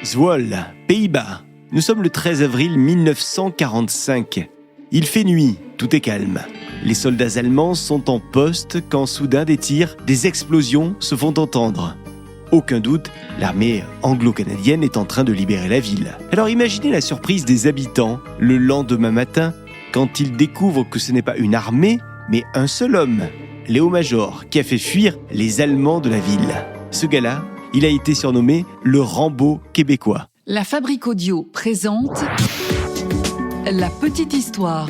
Zwolle, Pays-Bas. Nous sommes le 13 avril 1945. Il fait nuit, tout est calme. Les soldats allemands sont en poste quand soudain des tirs, des explosions se font entendre. Aucun doute, l'armée anglo-canadienne est en train de libérer la ville. Alors imaginez la surprise des habitants le lendemain matin quand ils découvrent que ce n'est pas une armée, mais un seul homme, Léo Major, qui a fait fuir les Allemands de la ville. Ce gars-là, il a été surnommé le Rambo québécois. La Fabrique Audio présente La Petite Histoire.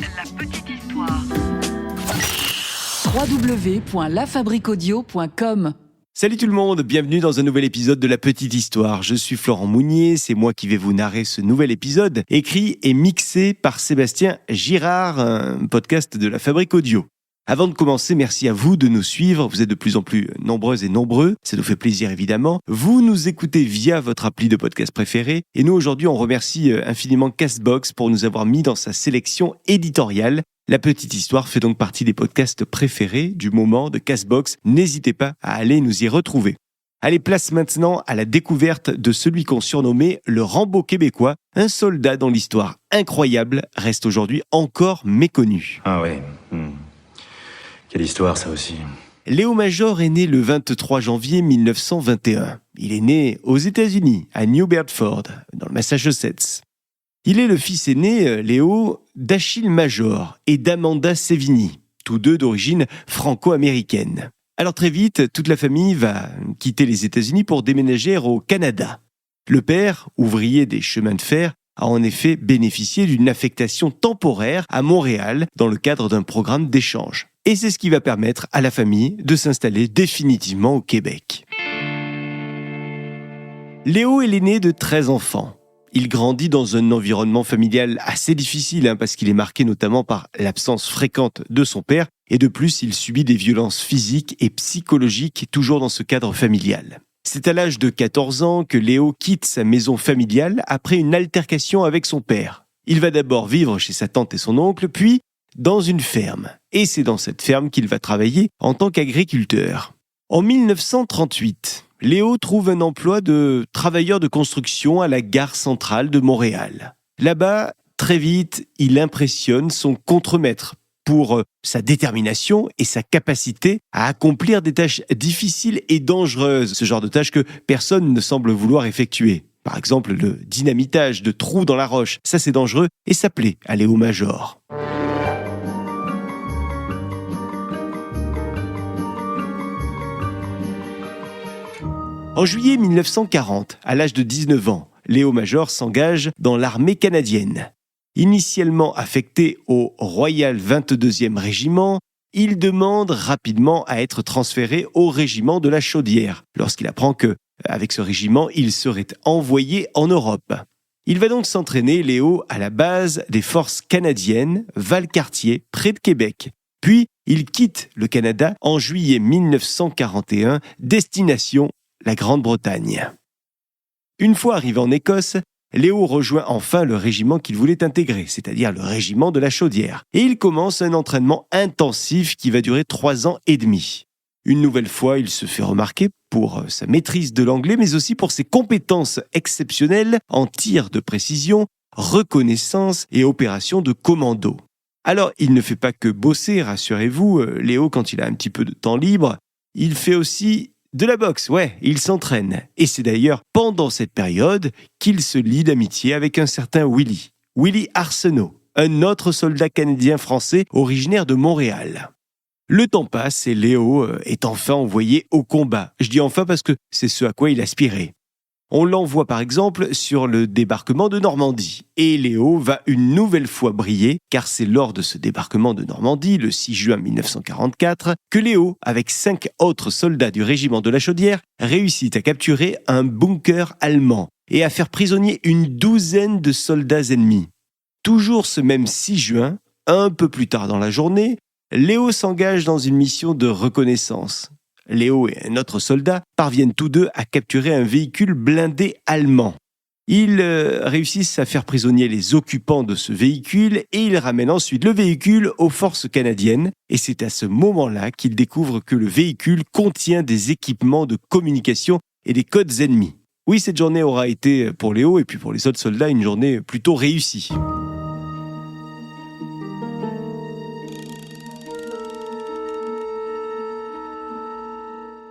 www.lafabriqueaudio.com. Salut tout le monde, bienvenue dans un nouvel épisode de La Petite Histoire. Je suis Florent Mounier, c'est moi qui vais vous narrer ce nouvel épisode, écrit et mixé par Sébastien Girard, un podcast de La Fabrique Audio. Avant de commencer, merci à vous de nous suivre. Vous êtes de plus en plus nombreuses et nombreux. Ça nous fait plaisir, évidemment. Vous nous écoutez via votre appli de podcast préféré. Et nous, aujourd'hui, on remercie infiniment Castbox pour nous avoir mis dans sa sélection éditoriale. La Petite Histoire fait donc partie des podcasts préférés du moment de Castbox. N'hésitez pas à aller nous y retrouver. Allez, place maintenant à la découverte de celui qu'on surnommait le Rambo québécois, un soldat dont l'histoire incroyable reste aujourd'hui encore méconnue. Ah ouais. Quelle histoire, ça aussi. Léo Major est né le 23 janvier 1921. Il est né aux États-Unis, à New Bedford, dans le Massachusetts. Il est le fils aîné, Léo, d'Achille Major et d'Amanda Sévigny, tous deux d'origine franco-américaine. Alors très vite, toute la famille va quitter les États-Unis pour déménager au Canada. Le père, ouvrier des chemins de fer, a en effet bénéficié d'une affectation temporaire à Montréal dans le cadre d'un programme d'échange. Et c'est ce qui va permettre à la famille de s'installer définitivement au Québec. Léo est l'aîné de 13 enfants. Il grandit dans un environnement familial assez difficile parce qu'il est marqué notamment par l'absence fréquente de son père et de plus il subit des violences physiques et psychologiques toujours dans ce cadre familial. C'est à l'âge de 14 ans que Léo quitte sa maison familiale après une altercation avec son père. Il va d'abord vivre chez sa tante et son oncle, puis dans une ferme. Et c'est dans cette ferme qu'il va travailler en tant qu'agriculteur. En 1938, Léo trouve un emploi de travailleur de construction à la gare centrale de Montréal. Là-bas, très vite, il impressionne son contremaître pour sa détermination et sa capacité à accomplir des tâches difficiles et dangereuses, ce genre de tâches que personne ne semble vouloir effectuer. Par exemple, le dynamitage de trous dans la roche, ça c'est dangereux et ça plaît à Léo Major. En juillet 1940, à l'âge de 19 ans, Léo Major s'engage dans l'armée canadienne. Initialement affecté au Royal 22e Régiment, il demande rapidement à être transféré au régiment de la Chaudière, lorsqu'il apprend que, avec ce régiment, il serait envoyé en Europe. Il va donc s'entraîner, Léo, à la base des forces canadiennes, Valcartier, près de Québec. Puis, il quitte le Canada en juillet 1941, destination la Grande-Bretagne. Une fois arrivé en Écosse, Léo rejoint enfin le régiment qu'il voulait intégrer, c'est-à-dire le régiment de la Chaudière. Et il commence un entraînement intensif qui va durer 3 ans et demi. Une nouvelle fois, il se fait remarquer pour sa maîtrise de l'anglais, mais aussi pour ses compétences exceptionnelles en tir de précision, reconnaissance et opérations de commando. Alors, il ne fait pas que bosser, rassurez-vous, Léo, quand il a un petit peu de temps libre, il fait aussi de la boxe, il s'entraîne. Et c'est d'ailleurs pendant cette période qu'il se lie d'amitié avec un certain Willy Arsenault, un autre soldat canadien-français originaire de Montréal. Le temps passe et Léo est enfin envoyé au combat. Je dis enfin parce que c'est ce à quoi il aspirait. On l'envoie par exemple sur le débarquement de Normandie. Et Léo va une nouvelle fois briller, car c'est lors de ce débarquement de Normandie, le 6 juin 1944, que Léo, avec 5 autres soldats du régiment de la Chaudière, réussit à capturer un bunker allemand et à faire prisonnier une 12aine de soldats ennemis. Toujours ce même 6 juin, un peu plus tard dans la journée, Léo s'engage dans une mission de reconnaissance. Léo et un autre soldat parviennent tous deux à capturer un véhicule blindé allemand. Ils réussissent à faire prisonnier les occupants de ce véhicule et ils ramènent ensuite le véhicule aux forces canadiennes. Et c'est à ce moment-là qu'ils découvrent que le véhicule contient des équipements de communication et des codes ennemis. Oui, cette journée aura été pour Léo et puis pour les autres soldats une journée plutôt réussie.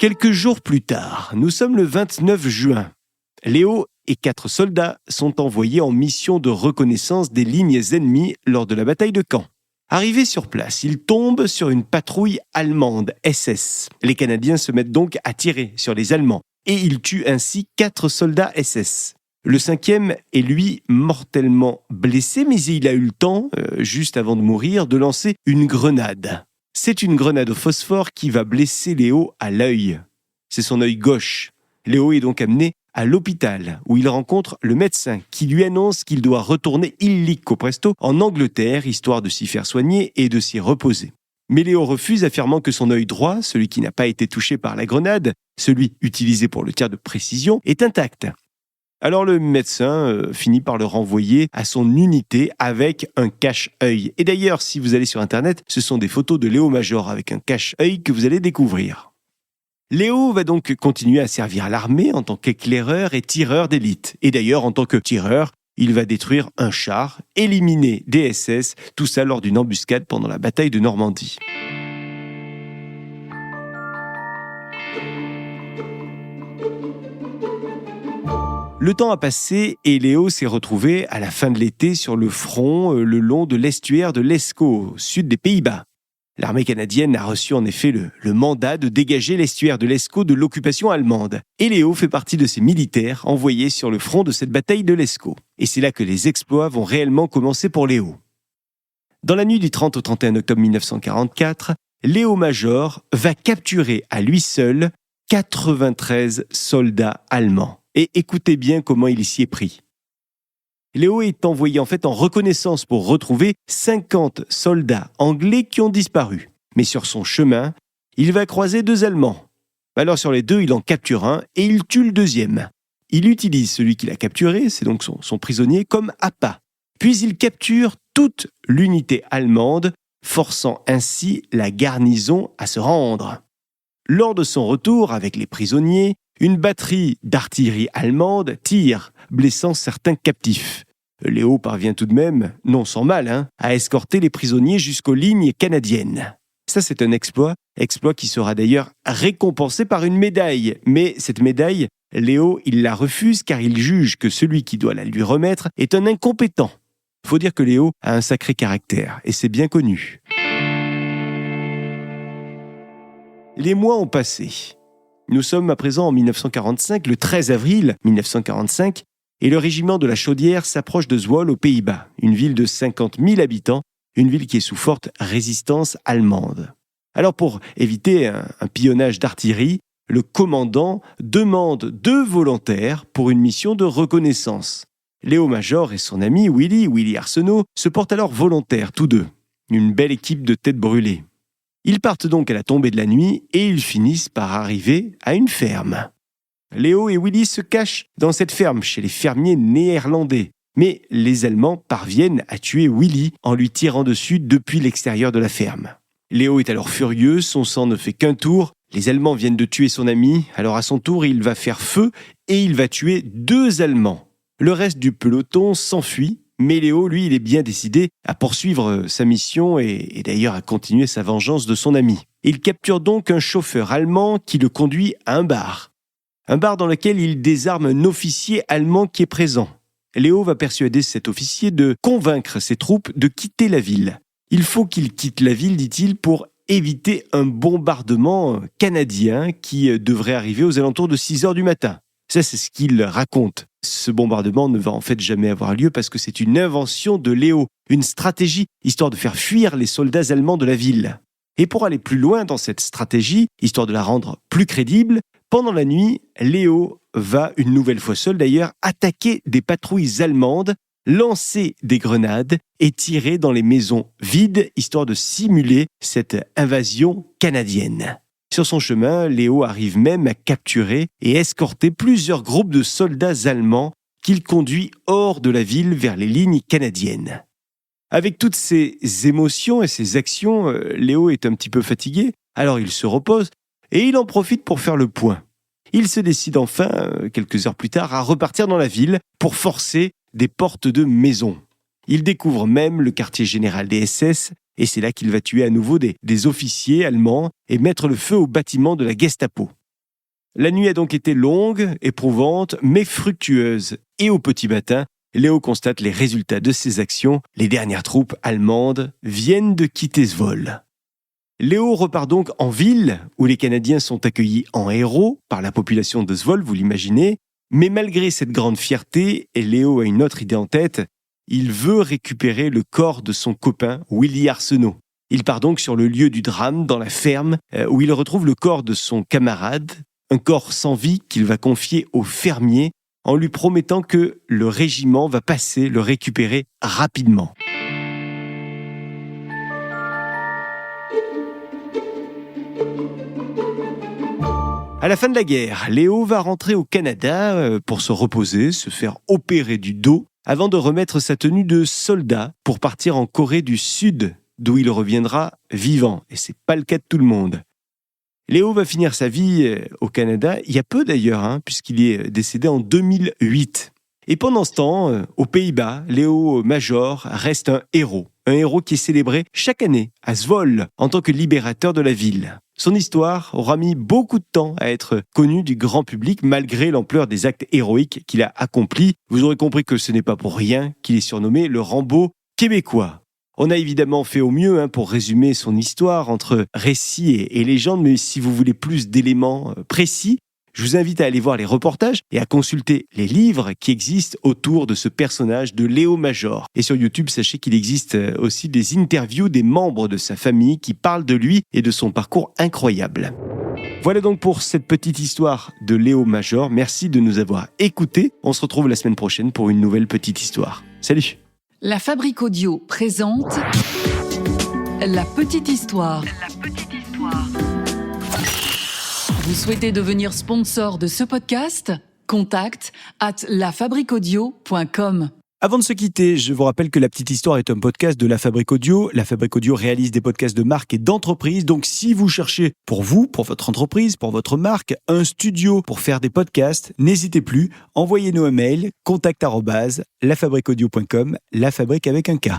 Quelques jours plus tard, nous sommes le 29 juin. Léo et 4 soldats sont envoyés en mission de reconnaissance des lignes ennemies lors de la bataille de Caen. Arrivés sur place, ils tombent sur une patrouille allemande, SS. Les Canadiens se mettent donc à tirer sur les Allemands et ils tuent ainsi 4 soldats SS. Le 5e est lui mortellement blessé, mais il a eu le temps, juste avant de mourir, de lancer une grenade. C'est une grenade au phosphore qui va blesser Léo à l'œil. C'est son œil gauche. Léo est donc amené à l'hôpital où il rencontre le médecin qui lui annonce qu'il doit retourner illico presto en Angleterre histoire de s'y faire soigner et de s'y reposer. Mais Léo refuse, affirmant que son œil droit, celui qui n'a pas été touché par la grenade, celui utilisé pour le tir de précision, est intact. Alors le médecin finit par le renvoyer à son unité avec un cache-œil. Et d'ailleurs, si vous allez sur Internet, ce sont des photos de Léo Major avec un cache-œil que vous allez découvrir. Léo va donc continuer à servir à l'armée en tant qu'éclaireur et tireur d'élite. Et d'ailleurs, en tant que tireur, il va détruire un char, éliminer des SS, tout ça lors d'une embuscade pendant la bataille de Normandie. Le temps a passé et Léo s'est retrouvé à la fin de l'été sur le front le long de l'estuaire de l'Escaut, au sud des Pays-Bas. L'armée canadienne a reçu en effet le mandat de dégager l'estuaire de l'Escaut de l'occupation allemande. Et Léo fait partie de ces militaires envoyés sur le front de cette bataille de l'Escaut. Et c'est là que les exploits vont réellement commencer pour Léo. Dans la nuit du 30 au 31 octobre 1944, Léo Major va capturer à lui seul 93 soldats allemands. Et écoutez bien comment il s'y est pris. Léo est envoyé en reconnaissance pour retrouver 50 soldats anglais qui ont disparu. Mais sur son chemin, il va croiser 2 Allemands. Alors sur les 2, il en capture un et il tue le 2e. Il utilise celui qu'il a capturé, c'est donc son prisonnier, comme appât. Puis il capture toute l'unité allemande, forçant ainsi la garnison à se rendre. Lors de son retour avec les prisonniers, une batterie d'artillerie allemande tire, blessant certains captifs. Léo parvient tout de même, non sans mal, à escorter les prisonniers jusqu'aux lignes canadiennes. Ça, c'est un exploit qui sera d'ailleurs récompensé par une médaille. Mais cette médaille, Léo, il la refuse car il juge que celui qui doit la lui remettre est un incompétent. Faut dire que Léo a un sacré caractère, et c'est bien connu. Les mois ont passé. Nous sommes à présent en 1945, le 13 avril 1945, et le régiment de la Chaudière s'approche de Zwolle aux Pays-Bas, une ville de 50 000 habitants, une ville qui est sous forte résistance allemande. Alors pour éviter un pillonnage d'artillerie, le commandant demande 2 volontaires pour une mission de reconnaissance. Léo Major et son ami Willy Arsenault se portent alors volontaires tous deux, une belle équipe de têtes brûlées. Ils partent donc à la tombée de la nuit et ils finissent par arriver à une ferme. Léo et Willy se cachent dans cette ferme chez les fermiers néerlandais. Mais les Allemands parviennent à tuer Willy en lui tirant dessus depuis l'extérieur de la ferme. Léo est alors furieux, son sang ne fait qu'un tour. Les Allemands viennent de tuer son ami, alors à son tour il va faire feu et il va tuer 2 Allemands. Le reste du peloton s'enfuit. Mais Léo, lui, il est bien décidé à poursuivre sa mission et d'ailleurs à continuer sa vengeance de son ami. Il capture donc un chauffeur allemand qui le conduit à un bar. Un bar dans lequel il désarme un officier allemand qui est présent. Léo va persuader cet officier de convaincre ses troupes de quitter la ville. Il faut qu'il quitte la ville, dit-il, pour éviter un bombardement canadien qui devrait arriver aux alentours de 6 heures du matin. Ça, c'est ce qu'il raconte. Ce bombardement ne va en fait jamais avoir lieu parce que c'est une invention de Léo, une stratégie histoire de faire fuir les soldats allemands de la ville. Et pour aller plus loin dans cette stratégie, histoire de la rendre plus crédible, pendant la nuit, Léo va, une nouvelle fois seul d'ailleurs, attaquer des patrouilles allemandes, lancer des grenades et tirer dans les maisons vides, histoire de simuler cette invasion canadienne. Sur son chemin, Léo arrive même à capturer et escorter plusieurs groupes de soldats allemands qu'il conduit hors de la ville vers les lignes canadiennes. Avec toutes ces émotions et ces actions, Léo est un petit peu fatigué, alors il se repose et il en profite pour faire le point. Il se décide enfin, quelques heures plus tard, à repartir dans la ville pour forcer des portes de maison. Il découvre même le quartier général des SS et c'est là qu'il va tuer à nouveau des officiers allemands et mettre le feu au bâtiment de la Gestapo. La nuit a donc été longue, éprouvante, mais fructueuse. Et au petit matin, Léo constate les résultats de ses actions. Les dernières troupes allemandes viennent de quitter Zwolle. Léo repart donc en ville, où les Canadiens sont accueillis en héros par la population de Zwolle, vous l'imaginez. Mais malgré cette grande fierté, et Léo a une autre idée en tête, il veut récupérer le corps de son copain Willy Arsenault. Il part donc sur le lieu du drame, dans la ferme, où il retrouve le corps de son camarade, un corps sans vie qu'il va confier au fermier en lui promettant que le régiment va passer le récupérer rapidement. À la fin de la guerre, Léo va rentrer au Canada pour se reposer, se faire opérer du dos, avant de remettre sa tenue de soldat pour partir en Corée du Sud, d'où il reviendra vivant. Et c'est pas le cas de tout le monde. Léo va finir sa vie au Canada, il y a peu d'ailleurs, puisqu'il est décédé en 2008. Et pendant ce temps, aux Pays-Bas, Léo Major reste un héros qui est célébré chaque année à Zwolle en tant que libérateur de la ville. Son histoire aura mis beaucoup de temps à être connue du grand public malgré l'ampleur des actes héroïques qu'il a accomplis. Vous aurez compris que ce n'est pas pour rien qu'il est surnommé le Rambo québécois. On a évidemment fait au mieux pour résumer son histoire entre récit et légende, mais si vous voulez plus d'éléments précis, je vous invite à aller voir les reportages et à consulter les livres qui existent autour de ce personnage de Léo Major. Et sur YouTube, sachez qu'il existe aussi des interviews des membres de sa famille qui parlent de lui et de son parcours incroyable. Voilà donc pour cette petite histoire de Léo Major. Merci de nous avoir écoutés. On se retrouve la semaine prochaine pour une nouvelle petite histoire. Salut! La Fabrique Audio présente La Petite Histoire. Vous souhaitez devenir sponsor de ce podcast ? Contact @lafabriqueaudio.com. Avant de se quitter, je vous rappelle que La Petite Histoire est un podcast de La Fabrique Audio. La Fabrique Audio réalise des podcasts de marque et d'entreprise. Donc, si vous cherchez pour vous, pour votre entreprise, pour votre marque, un studio pour faire des podcasts, n'hésitez plus. Envoyez-nous un mail, contact@lafabriqueaudio.com, la fabrique avec un K.